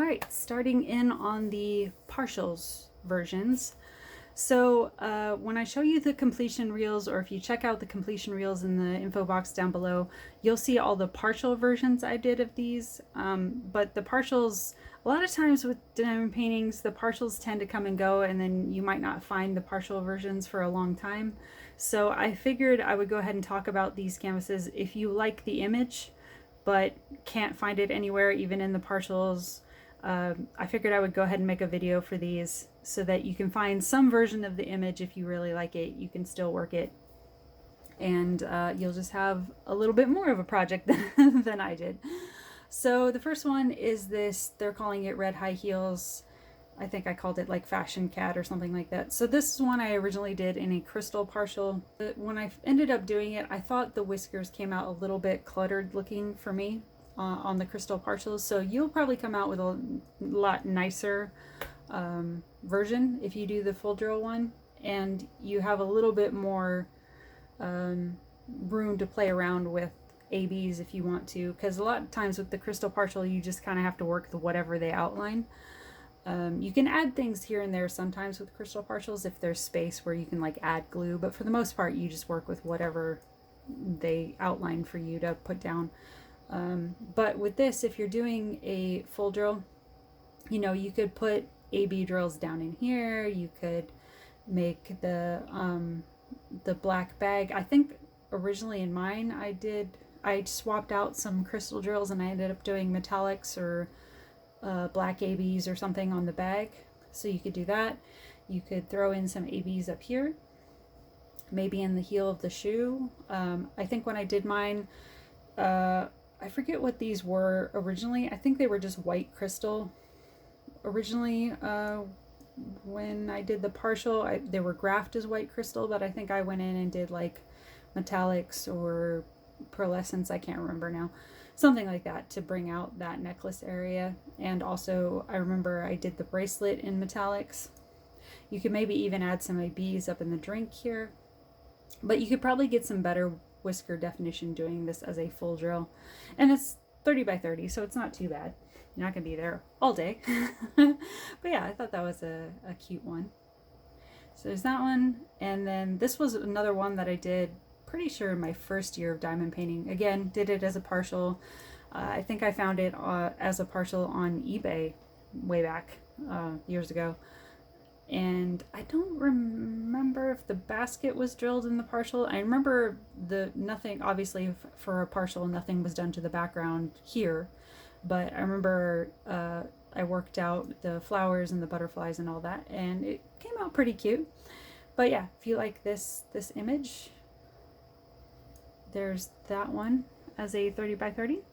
All right, starting in on the partials versions. So when I show you the completion reels, or if you check out the completion reels in the info box down below, you'll see all the partial versions I did of these. But the partials, a lot of times with diamond paintings, the partials tend to come and go, and then you might not find the partial versions for a long time. So I figured I would go ahead and talk about these canvases. If you like the image, but can't find it anywhere, even in the partials, I figured I would go ahead and make a video for these so that you can find some version of the image. If you really like it, you can still work it, and you'll just have a little bit more of a project than I did. So the first one is this, they're calling it Red High Heels. I think I called it like Fashion Cat or something like that. So this is one I originally did in a crystal partial. But when I ended up doing it, I thought the whiskers came out a little bit cluttered looking for me on the crystal partials. So you'll probably come out with a lot nicer version if you do the full drill one, and you have a little bit more room to play around with ABs if you want to, because a lot of times with the crystal partial you just kind of have to work the whatever they outline. You can add things here and there sometimes with crystal partials if there's space where you can like add glue, but for the most part you just work with whatever they outline for you to put down. But with this, if you're doing a full drill, you know, you could put AB drills down in here. You could make the black bag. I think originally in mine I swapped out some crystal drills and I ended up doing metallics or black ABs or something on the bag. So you could do that. You could throw in some ABs up here, maybe in the heel of the shoe. I think when I did mine, I forget what these were originally. I think they were just white crystal originally. When I did the partial, they were graphed as white crystal, but I think I went in and did like metallics or pearlescence, I can't remember now, something like that, to bring out that necklace area. And also I remember I did the bracelet in metallics. You could maybe even add some ABs up in the drink here, but you could probably get some better whisker definition doing this as a full drill. And it's 30 by 30, so it's not too bad. You're not gonna be there all day. But yeah, I thought that was a cute one. So there's that one. And then this was another one that I did pretty sure in my first year of diamond painting. Again, did it as a partial. I think I found it as a partial on eBay way back years ago. And I don't remember if the basket was drilled in the partial. I remember nothing, obviously for a partial, nothing was done to the background here. But I remember I worked out the flowers and the butterflies and all that, and it came out pretty cute. But yeah, if you like this image, there's that one as a 30 by 30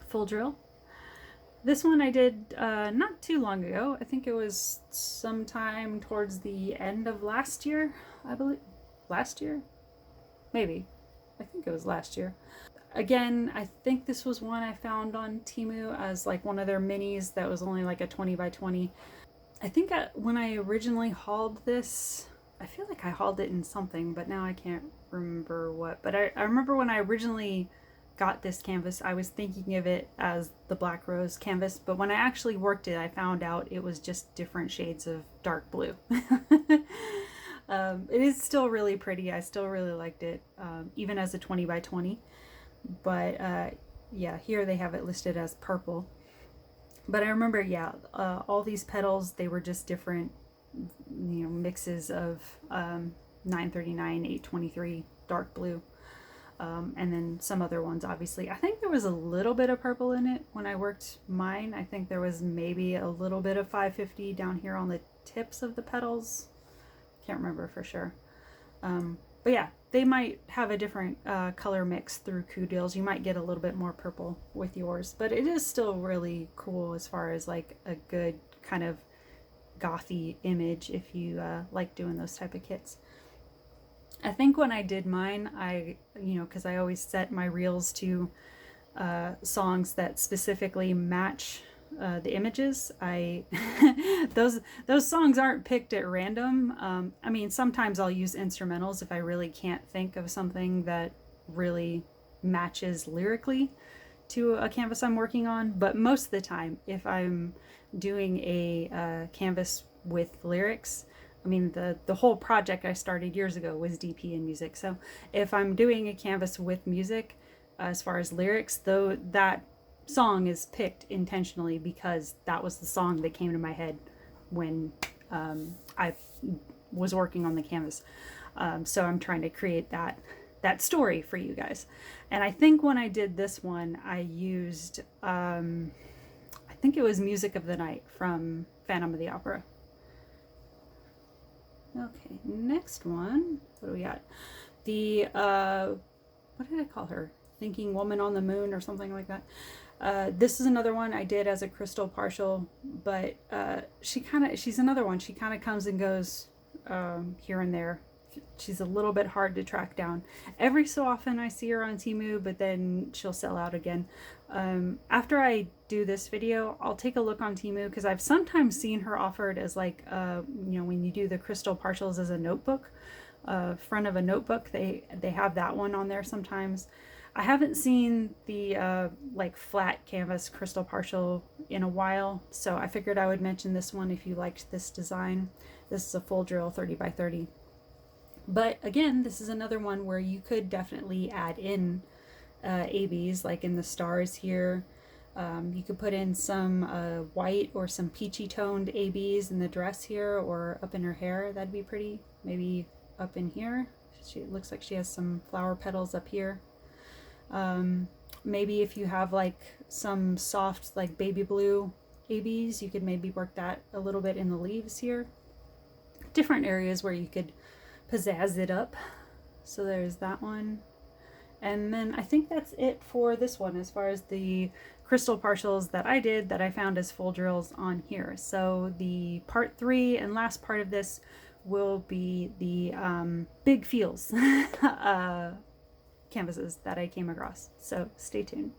full drill. This one I did not too long ago. I think it was sometime towards the end of last year, I believe. Last year? Maybe. I think it was last year. Again, I think this was one I found on Temu as like one of their minis that was only like a 20 by 20. I think when I originally hauled this, I feel like I hauled it in something, but now I can't remember what. But I remember when I originally got this canvas, I was thinking of it as the Black Rose canvas, but when I actually worked it, I found out it was just different shades of dark blue. It is still really pretty. I still really liked it, even as a 20 by 20. But yeah, here they have it listed as purple. But I remember, yeah, all these petals, they were just different, you know, mixes of 939, 823, dark blue. And then some other ones, obviously. I think there was a little bit of purple in it when I worked mine. I think there was maybe a little bit of 550 down here on the tips of the petals. Can't remember for sure. But yeah, they might have a different color mix through COODEALS. You might get a little bit more purple with yours, but it is still really cool as far as like a good kind of gothy image if you like doing those type of kits. I think when I did mine, because I always set my reels to songs that specifically match the images. Those songs aren't picked at random. I mean, sometimes I'll use instrumentals if I really can't think of something that really matches lyrically to a canvas I'm working on, but most of the time, if I'm doing a canvas with lyrics, I mean, the whole project I started years ago was DP and music. So if I'm doing a canvas with music, as far as lyrics, though, that song is picked intentionally because that was the song that came to my head when I was working on the canvas. So I'm trying to create that story for you guys. And I think when I did this one, I used, I think it was Music of the Night from Phantom of the Opera. Okay, next one. What do we got? The, what did I call her? Thinking Woman on the Moon or something like that. This is another one I did as a crystal partial, but she's another one. She kind of comes and goes here and there. She's a little bit hard to track down. Every so often I see her on Temu, but then she'll sell out again. After I do this video, I'll take a look on Temu, because I've sometimes seen her offered as like, you know, when you do the crystal partials as a notebook, front of a notebook, they have that one on there sometimes. I haven't seen the like flat canvas crystal partial in a while, so I figured I would mention this one if you liked this design. This is a full drill 30 by 30. But again, this is another one where you could definitely add in ABs, like in the stars here. You could put in some white or some peachy toned ABs in the dress here, or up in her hair. That'd be pretty. Maybe up in here. It looks like she has some flower petals up here. Maybe if you have like some soft like baby blue ABs, you could maybe work that a little bit in the leaves here. Different areas where you could pizzazz it up. So there's that one. And then I think that's it for this one as far as the crystal partials that I did that I found as full drills on here. So the part 3 and last part of this will be the big feels canvases that I came across. So stay tuned.